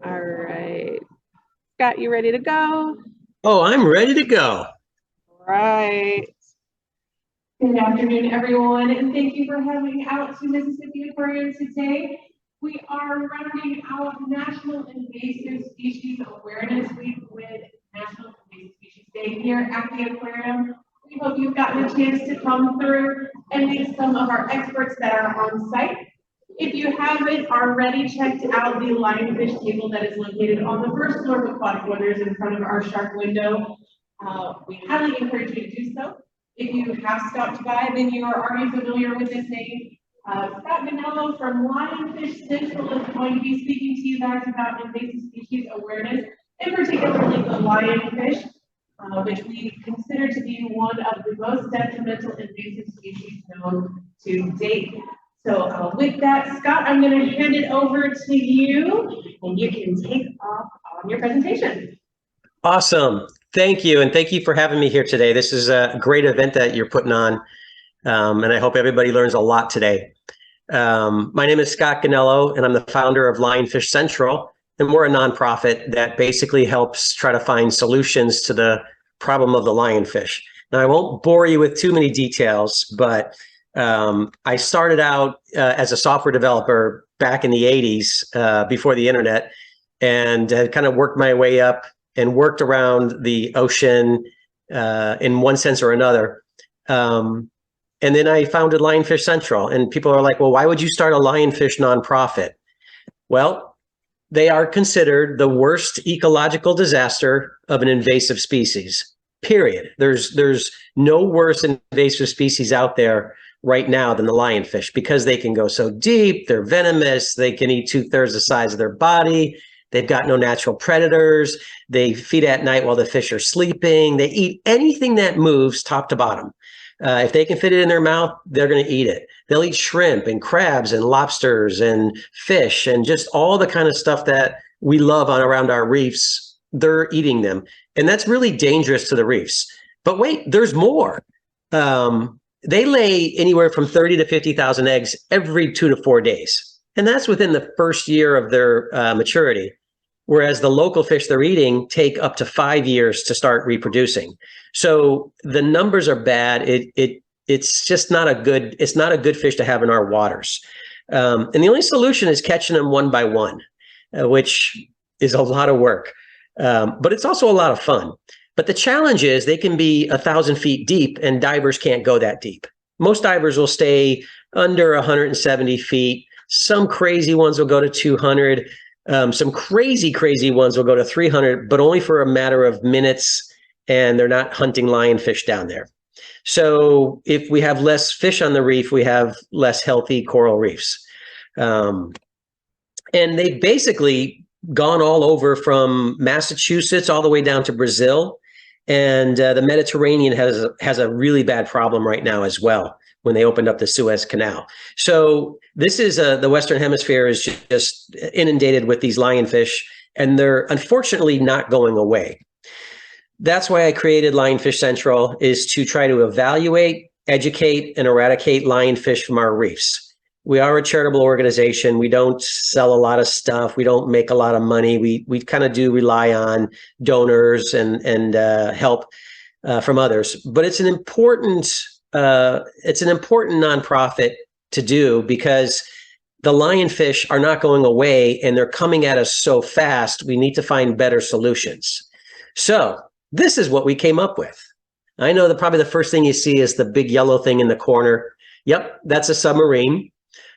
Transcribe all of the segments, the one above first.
All right. Scott, you ready to go? Oh, I'm ready to go. Right. Good afternoon, everyone, and thank you for coming out to Mississippi Aquarium today. We are rounding out National Invasive Species Awareness Week with National Invasive Species Day here at the aquarium. We hope you've gotten a chance to come through and meet some of our experts that are on site. If you haven't already checked out the lionfish table that is located on the first floor of Aquatic Wonders in front of our shark window, we highly encourage you to do so. If you have stopped by, then you are already familiar with this name. Scott Ganello from Lionfish Central is going to be speaking to you guys about invasive species awareness, and particularly the lionfish, which we consider to be one of the most detrimental invasive species known to date. So with that, Scott, I'm going to hand it over to you, and you can take off on your presentation. Awesome. Thank you. And thank you for having me here today. This is a great event that you're putting on. And I hope everybody learns a lot today. My name is Scott Ganello, and I'm the founder of Lionfish Central. And we're a nonprofit that basically helps try to find solutions to the problem of the lionfish. Now, I won't bore you with too many details, but I started out as a software developer back in the 80s, before the internet, and had kind of worked my way up and worked around the ocean in one sense or another. And then I founded Lionfish Central, and people are like, well, why would you start a lionfish nonprofit? Well, they are considered the worst ecological disaster of an invasive species, period. There's no worse invasive species out there right now than the lionfish, because they can go so deep, they're venomous, they can eat 2/3 the size of their body. They've got no natural predators. They feed at night while the fish are sleeping. They eat anything that moves top to bottom. If they can fit it in their mouth, they're going to eat it. They'll eat shrimp and crabs and lobsters and fish and just all the kind of stuff that we love on around our reefs. They're eating them. And that's really dangerous to the reefs. But wait, there's more. They lay anywhere from 30 to 50,000 eggs every 2 to 4 days. And that's within the first year of their maturity. Whereas the local fish they're eating take up to 5 years to start reproducing. So the numbers are bad. It's just not a good, it's not a good fish to have in our waters. And the only solution is catching them one by one, which is a lot of work. But it's also a lot of fun. But the challenge is they can be 1,000 feet deep, and divers can't go that deep. Most divers will stay under 170 feet. Some crazy ones will go to 200. Some crazy ones will go to 300, but only for a matter of minutes, and they're not hunting lionfish down there. So if we have less fish on the reef, we have less healthy coral reefs. And they've basically gone all over from Massachusetts all the way down to Brazil. And the Mediterranean has a really bad problem right now as well, when they opened up the Suez Canal. So this is the Western Hemisphere is just inundated with these lionfish, and they're unfortunately not going away. That's why I created Lionfish Central, is to try to evaluate, educate, and eradicate lionfish from our reefs. We are a charitable organization. We don't sell a lot of stuff. We don't make a lot of money. We kind of do rely on donors and help from others. But it's an important nonprofit to do, because the lionfish are not going away and they're coming at us so fast. We need to find better solutions. So this is what we came up with. I know that probably the first thing you see is the big yellow thing in the corner. Yep, that's a submarine.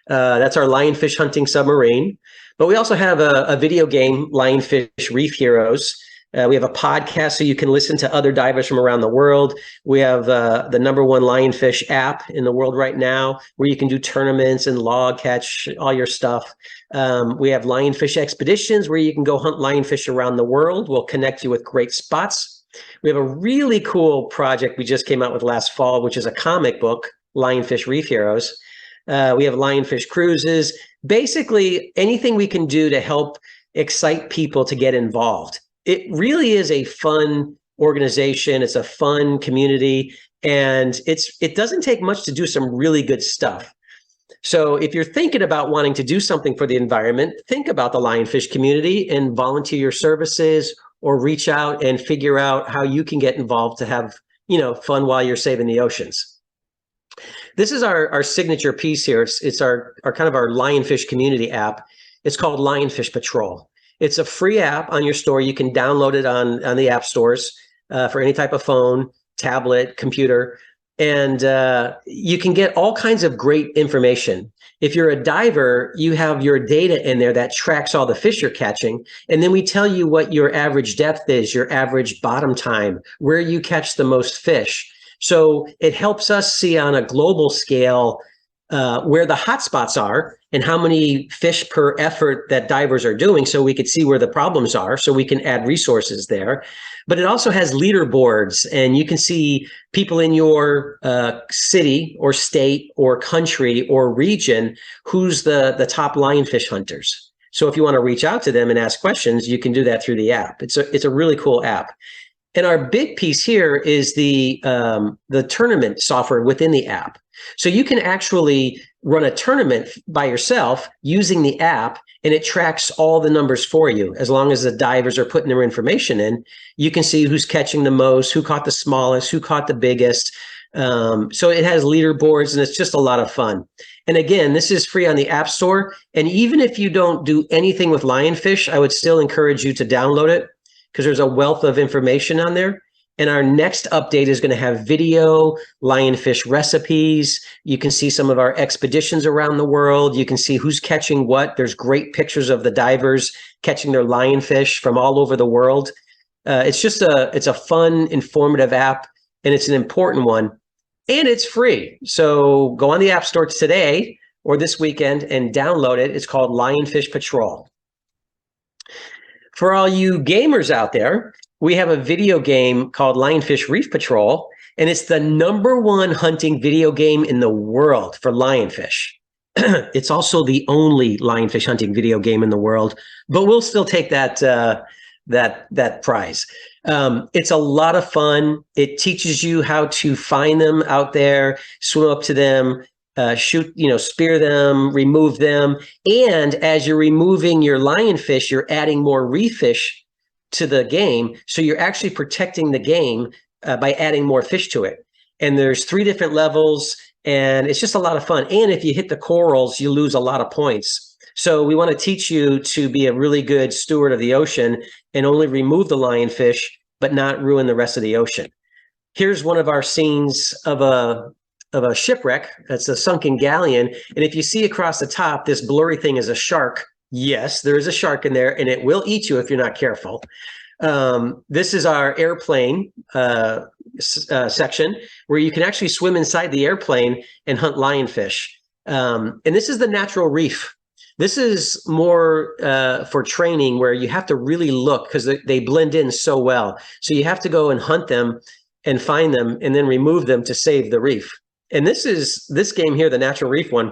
That's our lionfish hunting submarine. But we also have a video game, Lionfish Reef Heroes. We have a podcast so you can listen to other divers from around the world. We have the #1 lionfish app in the world right now, where you can do tournaments and log catch all your stuff. We have lionfish expeditions, where you can go hunt lionfish around the world. We'll connect you with great spots. We have a really cool project we just came out with last fall, which is a comic book, Lionfish Reef Heroes. We have lionfish cruises. Basically, anything we can do to help excite people to get involved. It really is a fun organization. It's a fun community, and it doesn't take much to do some really good stuff. So if you're thinking about wanting to do something for the environment, think about the lionfish community and volunteer your services, or reach out and figure out how you can get involved to have, fun while you're saving the oceans. This is our signature piece here. It's our kind of our lionfish community app. It's called Lionfish Patrol. It's a free app on your store. You can download it on the app stores for any type of phone, tablet, computer. And you can get all kinds of great information. If you're a diver, you have your data in there that tracks all the fish you're catching. And then we tell you what your average depth is, your average bottom time, where you catch the most fish. So it helps us see on a global scale where the hot spots are and how many fish per effort that divers are doing, so we could see where the problems are, so we can add resources there. But it also has leaderboards, and you can see people in your city or state or country or region who's the top lionfish hunters. So if you want to reach out to them and ask questions, you can do that through the app. It's a really cool app. And our big piece here is the tournament software within the app. So you can actually run a tournament by yourself using the app, and it tracks all the numbers for you. As long as the divers are putting their information in, you can see who's catching the most, who caught the smallest, who caught the biggest. So it has leaderboards, and it's just a lot of fun. And again, this is free on the App Store. And even if you don't do anything with lionfish, I would still encourage you to download it, because there's a wealth of information on there. And our next update is going to have video, lionfish recipes. You can see some of our expeditions around the world. You can see who's catching what. There's great pictures of the divers catching their lionfish from all over the world. It's a fun, informative app, and it's an important one, and it's free. So go on the App Store today or this weekend and download it. It's called Lionfish Patrol. For all you gamers out there, we have a video game called Lionfish Reef Patrol, and it's the #1 hunting video game in the world for lionfish. It's also the only lionfish hunting video game in the world, but we'll still take that prize. It's a lot of fun. It teaches you how to find them out there, swim up to them, shoot, spear them, remove them. And as you're removing your lionfish, you're adding more reef fish to the game. So you're actually protecting the game by adding more fish to it. And there's 3 different levels, and it's just a lot of fun. And if you hit the corals, you lose a lot of points. So we want to teach you to be a really good steward of the ocean and only remove the lionfish, but not ruin the rest of the ocean. Here's one of our scenes of a shipwreck. That's a sunken galleon. And if you see across the top, this blurry thing is a shark. Yes, there is a shark in there, and it will eat you if you're not careful. This is our airplane section, where you can actually swim inside the airplane and hunt lionfish. And this is the natural reef. This is more for training, where you have to really look, because they blend in so well. So you have to go and hunt them and find them and then remove them to save the reef. And this game here, the natural reef one,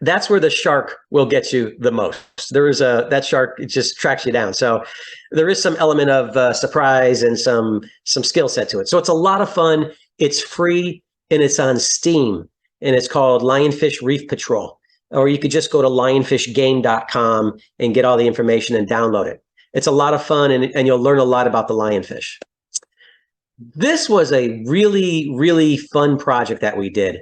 that's where the shark will get you the most. That shark, it just tracks you down. So there is some element of surprise and some skill set to it. So it's a lot of fun. It's free, and it's on Steam, and it's called Lionfish Reef Patrol. Or you could just go to lionfishgame.com and get all the information and download it. It's a lot of fun, and you'll learn a lot about the lionfish. This was a really, really fun project that we did.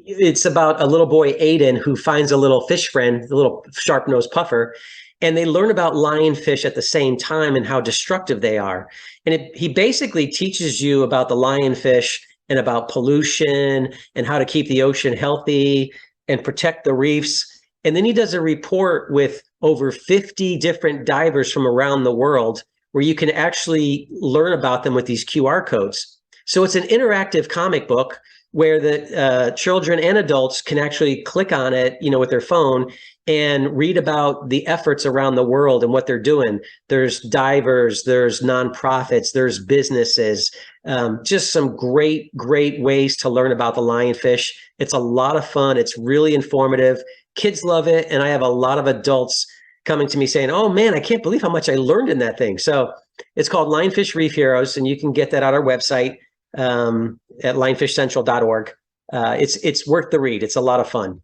It's about a little boy, Aiden, who finds a little fish friend, the little sharp-nosed puffer, and they learn about lionfish at the same time and how destructive they are. And he basically teaches you about the lionfish and about pollution and how to keep the ocean healthy and protect the reefs. And then he does a report with over 50 different divers from around the world, where you can actually learn about them with these QR codes. So it's an interactive comic book where the children and adults can actually click on it, with their phone, and read about the efforts around the world and what they're doing. There's divers, there's nonprofits, there's businesses, just some great ways to learn about the lionfish. It's a lot of fun. It's really informative. Kids love it. And I have a lot of adults coming to me saying, "Oh man, I can't believe how much I learned in that thing." So it's called Lionfish Reef Heroes, and you can get that on our website at lionfishcentral.org. It's worth the read. It's a lot of fun.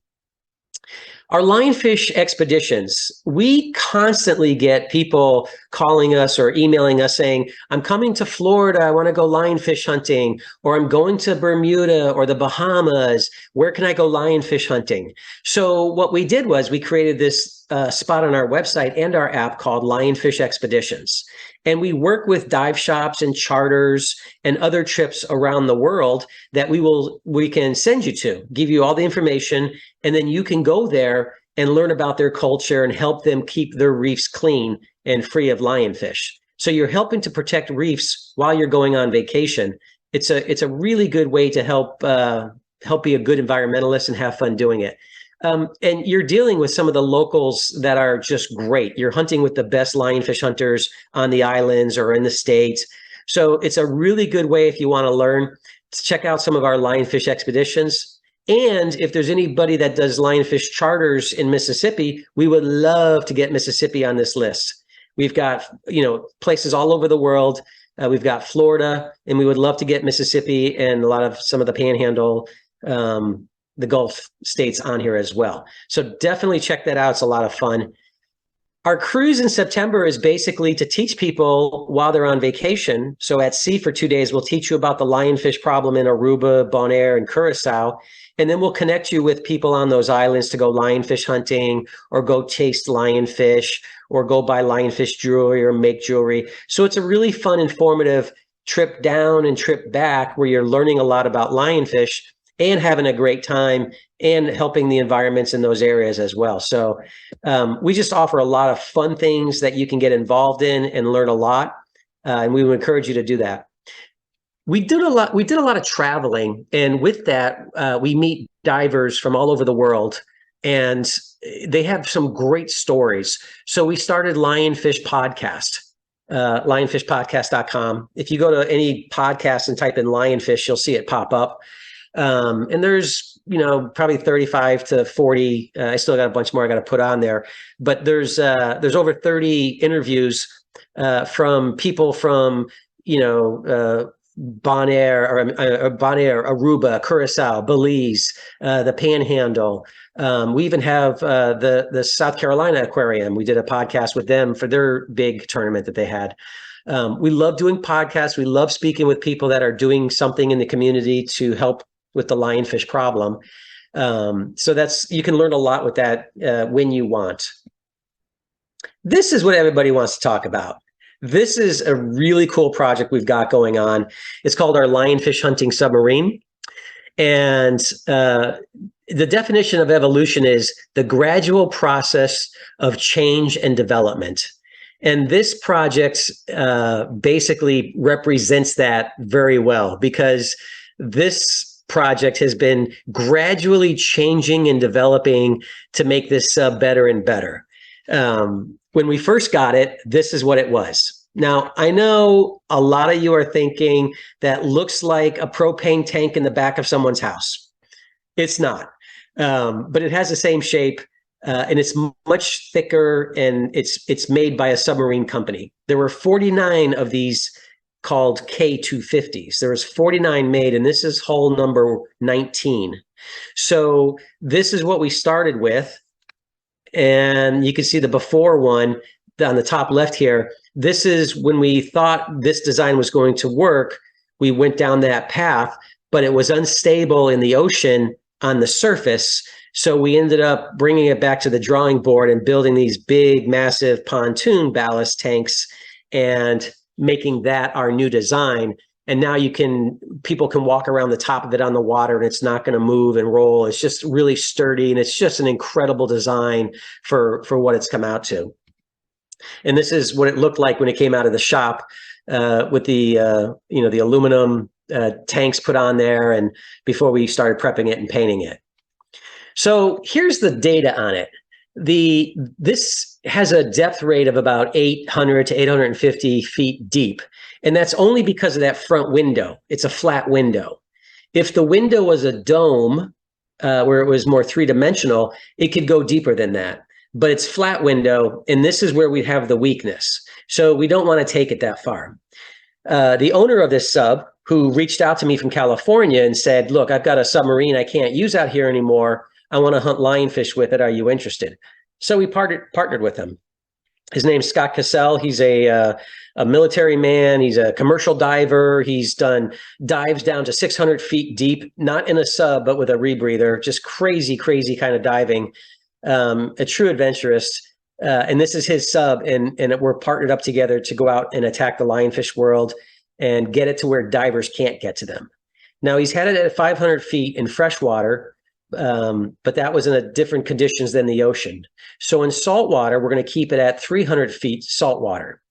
Our lionfish expeditions, we constantly get people calling us or emailing us saying, I'm coming to Florida, I want to go lionfish hunting, or I'm going to Bermuda or the Bahamas, where can I go lionfish hunting? So what we did was we created this spot on our website and our app called Lionfish Expeditions. And we work with dive shops and charters and other trips around the world that we can send you to, give you all the information, and then you can go there and learn about their culture and help them keep their reefs clean and free of lionfish. So you're helping to protect reefs while you're going on vacation. It's a really good way to help be a good environmentalist and have fun doing it. And you're dealing with some of the locals that are just great. You're hunting with the best lionfish hunters on the islands or in the States. So it's a really good way if you want to learn to check out some of our lionfish expeditions. And if there's anybody that does lionfish charters in Mississippi, we would love to get Mississippi on this list. We've got, places all over the world. We've got Florida, and we would love to get Mississippi and some of the Panhandle, the Gulf states on here as well. So definitely check that out. It's a lot of fun. Our cruise in September is basically to teach people while they're on vacation. So at sea for 2 days, we'll teach you about the lionfish problem in Aruba, Bonaire, and Curacao. And then we'll connect you with people on those islands to go lionfish hunting or go taste lionfish or go buy lionfish jewelry or make jewelry. So it's a really fun, informative trip down and trip back where you're learning a lot about lionfish and having a great time and helping the environments in those areas as well. So we just offer a lot of fun things that you can get involved in and learn a lot. And we would encourage you to do that. We did a lot of traveling. And with that, we meet divers from all over the world, and they have some great stories. So we started Lionfish Podcast. Lionfishpodcast.com. If you go to any podcast and type in Lionfish, you'll see it pop up. And there's, probably 35 to 40. I still got a bunch more I got to put on there, but there's over 30 interviews from people from, Bonaire, Aruba, Curacao, Belize, the Panhandle. We even have the South Carolina Aquarium. We did a podcast with them for their big tournament that they had. We love doing podcasts. We love speaking with people that are doing something in the community to help with the lionfish problem. So you can learn a lot with that when you want. This is what everybody wants to talk about. This is a really cool project we've got going on. It's called our Lionfish Hunting Submarine. And the definition of evolution is the gradual process of change and development. And this project basically represents that very well, because this project has been gradually changing and developing to make this sub better and better. When we first got it, this is what it was. Now, I know a lot of you are thinking that looks like a propane tank in the back of someone's house. It's not, but it has the same shape, and it's much thicker, and it's made by a submarine company. There were 49 of these called K250s. There was 49 made, and this is hull number 19. So this is what we started with. And you can see the before one on the top left here. This is when we thought this design was going to work. We went down that path, but it was unstable in the ocean on the surface. So we ended up bringing it back to the drawing board and building these big, massive pontoon ballast tanks and making that our new design. And now people can walk around the top of it on the water, and it's not going to move and roll. It's just really sturdy, and it's just an incredible design for what it's come out to. And this is what it looked like when it came out of the shop with the the aluminum tanks put on there, and before we started prepping it and painting it. So here's the data on it. This has a depth rate of about 800 to 850 feet deep. And that's only because of that front window. It's a flat window. If the window was a dome, where it was more three-dimensional, it could go deeper than that. But it's flat window, and this is where we have the weakness. So we don't want to take it that far. The owner of this sub, who reached out to me from California and said, look, I've got a submarine I can't use out here anymore. I want to hunt lionfish with it. Are you interested? So we partnered with him. His name's Scott Cassell. He's a military man. He's a commercial diver. He's done dives down to 600 feet deep, not in a sub, but with a rebreather. Just crazy, crazy kind of diving. A true adventurist. And this is his sub, and we're partnered up together to go out and attack the lionfish world and get it to where divers can't get to them. Now, he's had it at 500 feet in freshwater, but that was in a different conditions than the ocean. So in saltwater, we're going to keep it at 300 feet saltwater.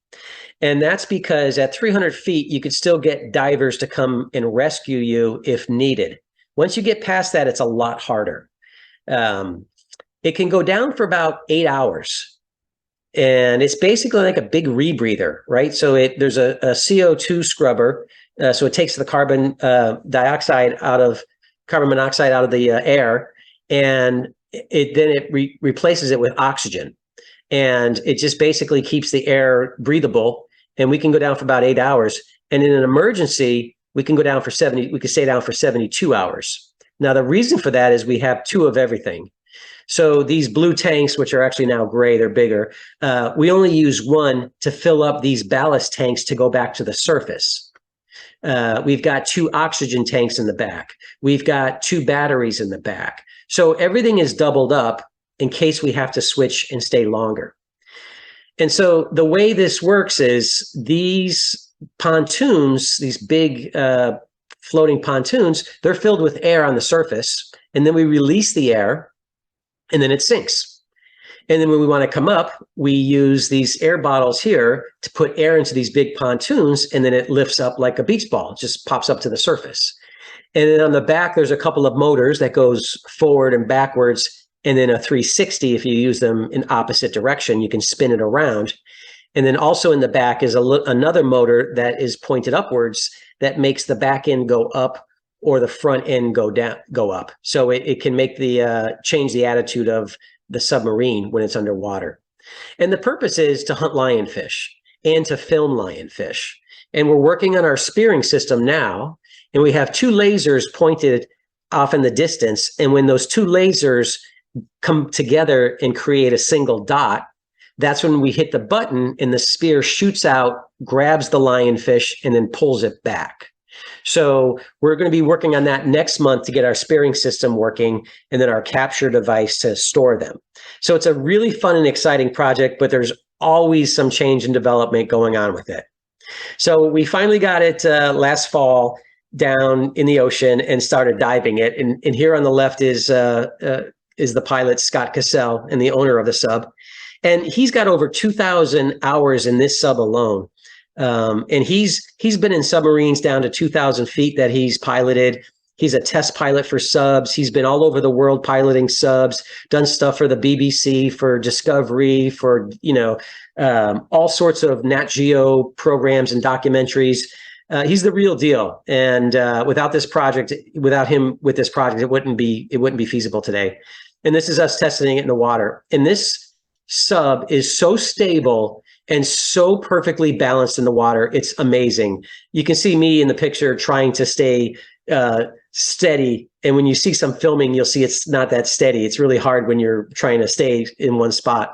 And that's because at 300 feet, you could still get divers to come and rescue you if needed. Once you get past that, it's a lot harder. It can go down for about 8 hours. And it's basically like a big rebreather, right? So there's a CO2 scrubber. So it takes the carbon monoxide out of the air, and it replaces it with oxygen. And it just basically keeps the air breathable. And we can go down for about 8 hours. And in an emergency, we can stay down for 72 hours. Now, the reason for that is we have 2 of everything. So these blue tanks, which are actually now gray, they're bigger. We only use 1 to fill up these ballast tanks to go back to the surface. We've got 2 oxygen tanks in the back. We've got 2 batteries in the back. So everything is doubled up in case we have to switch and stay longer. And so the way this works is these pontoons, these big floating pontoons, they're filled with air on the surface. And then we release the air, and then it sinks. And then when we want to come up, we use these air bottles here to put air into these big pontoons, and then it lifts up like a beach ball. It just pops up to the surface. And then on the back, there's a couple of motors that goes forward and backwards, and then a 360, if you use them in opposite direction, you can spin it around. And then also in the back is another motor that is pointed upwards that makes the back end go up or the front end go up. So it can make change the attitude of the submarine when it's underwater. And the purpose is to hunt lionfish and to film lionfish. And we're working on our spearing system now, and we have 2 lasers pointed off in the distance. And when those 2 lasers come together and create a single dot, that's when we hit the button and the spear shoots out, grabs the lionfish, and then pulls it back. So we're going to be working on that next month to get our spearing system working, and then our capture device to store them. So it's a really fun and exciting project, but there's always some change and development going on with it. So we finally got it last fall down in the ocean and started diving it. And here on the left is the pilot, Scott Cassell, and the owner of the sub. And he's got over 2,000 hours in this sub alone. And he's been in submarines down to 2,000 feet that he's piloted. He's a test pilot for subs. He's been all over the world piloting subs, done stuff for the BBC, for Discovery, for, all sorts of Nat Geo programs and documentaries. He's the real deal. And without him with this project, it wouldn't be feasible today. And this is us testing it in the water. And this sub is so stable and so perfectly balanced in the water. It's amazing. You can see me in the picture trying to stay steady. And when you see some filming, you'll see it's not that steady. It's really hard when you're trying to stay in one spot.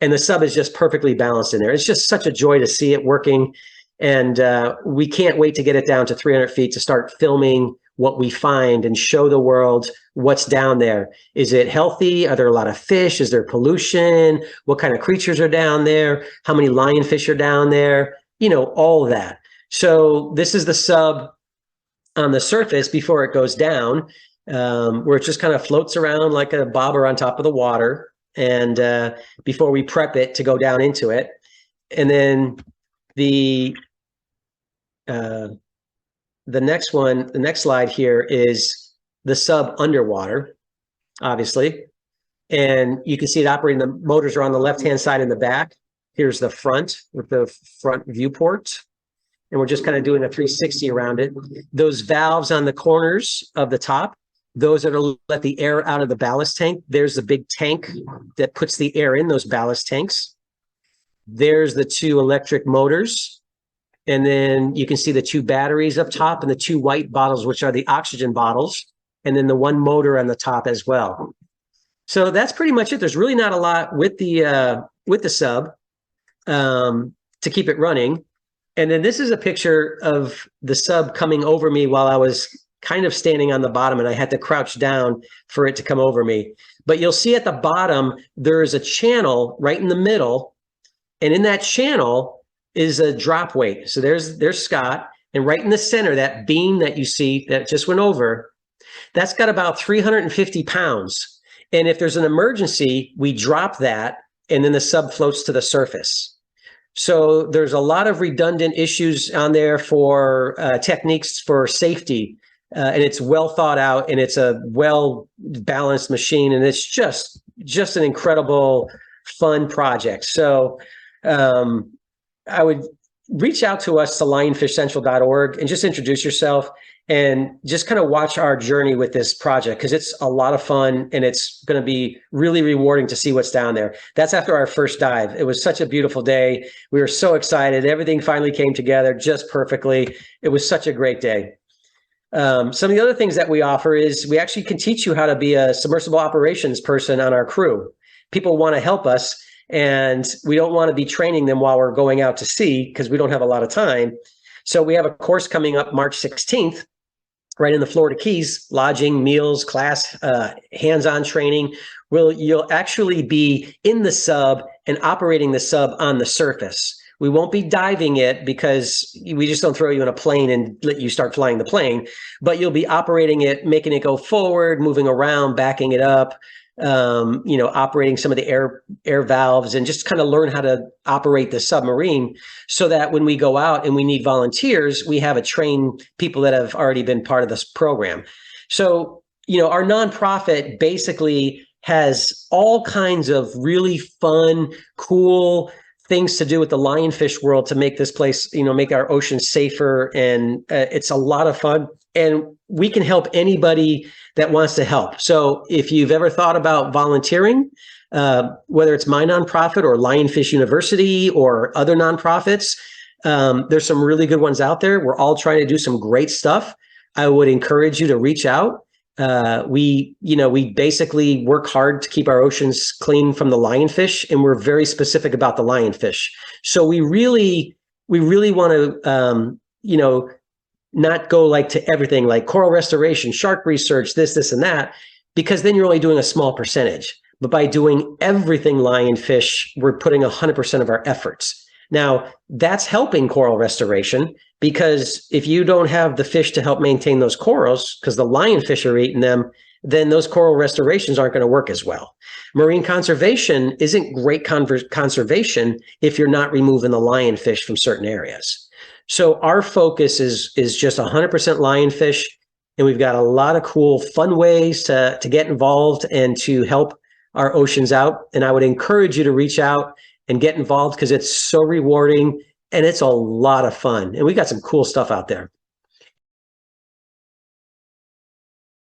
And the sub is just perfectly balanced in there. It's just such a joy to see it working. And we can't wait to get it down to 300 feet to start filming what we find and show the world what's down there. Is it healthy? Are there a lot of fish? Is there pollution? What kind of creatures are down there? How many lionfish are down there? All of that. So this is the sub on the surface before it goes down, where it just kind of floats around like a bobber on top of the water. And before we prep it to go down into it. And then the next slide here is the sub underwater, obviously. And you can see it operating. The motors are on the left-hand side in the back. Here's the front with the front viewport. And we're just kind of doing a 360 around it. Those valves on the corners of the top, those are to let the air out of the ballast tank. There's the big tank that puts the air in those ballast tanks. There's the 2 electric motors. And then you can see the 2 batteries up top and the 2 white bottles, which are the oxygen bottles, and then the 1 motor on the top as well. So that's pretty much it. There's really not a lot with the sub to keep it running. And then this is a picture of the sub coming over me while I was kind of standing on the bottom, and I had to crouch down for it to come over me. But you'll see at the bottom, there's a channel right in the middle. And in that channel is a drop weight. So there's Scott. And right in the center, that beam that you see that just went over, that's got about 350 pounds. And if there's an emergency, we drop that, and then the sub floats to the surface. So there's a lot of redundant issues on there for techniques for safety. And it's well thought out, and it's a well balanced machine, and it's just an incredible, fun project. So I would reach out to us to lionfishcentral.org and just introduce yourself and just kind of watch our journey with this project, because it's a lot of fun and it's going to be really rewarding to see what's down there. That's after our first dive. It was such a beautiful day. We were so excited. Everything finally came together just perfectly. It was such a great day. Some of the other things that we offer is we actually can teach you how to be a submersible operations person on our crew. People want to help us, and we don't want to be training them while we're going out to sea because we don't have a lot of time. So we have a course coming up March 16th, right in the Florida Keys, lodging, meals, class, hands-on training. You'll actually be in the sub and operating the sub on the surface. We won't be diving it because we just don't throw you in a plane and let you start flying the plane, but you'll be operating it, making it go forward, moving around, backing it up, operating some of the air valves, and just kind of learn how to operate the submarine so that when we go out and we need volunteers, we have trained people that have already been part of this program. So, our nonprofit basically has all kinds of really fun, cool things to do with the lionfish world to make this place, make our oceans safer. And it's a lot of fun. And we can help anybody that wants to help. So if you've ever thought about volunteering, whether it's my nonprofit or Lionfish University or other nonprofits, there's some really good ones out there. We're all trying to do some great stuff. I would encourage you to reach out. We basically work hard to keep our oceans clean from the lionfish, and we're very specific about the lionfish. So we really want to, not go to everything like coral restoration, shark research, this, and that, because then you're only doing a small percentage. But by doing everything lionfish, we're putting 100% of our efforts. Now, that's helping coral restoration, because if you don't have the fish to help maintain those corals, because the lionfish are eating them, then those coral restorations aren't going to work as well. Marine conservation isn't great conservation if you're not removing the lionfish from certain areas. So our focus is just 100% lionfish, and we've got a lot of cool, fun ways to get involved and to help our oceans out. And I would encourage you to reach out and get involved, because it's so rewarding and it's a lot of fun. And we got some cool stuff out there.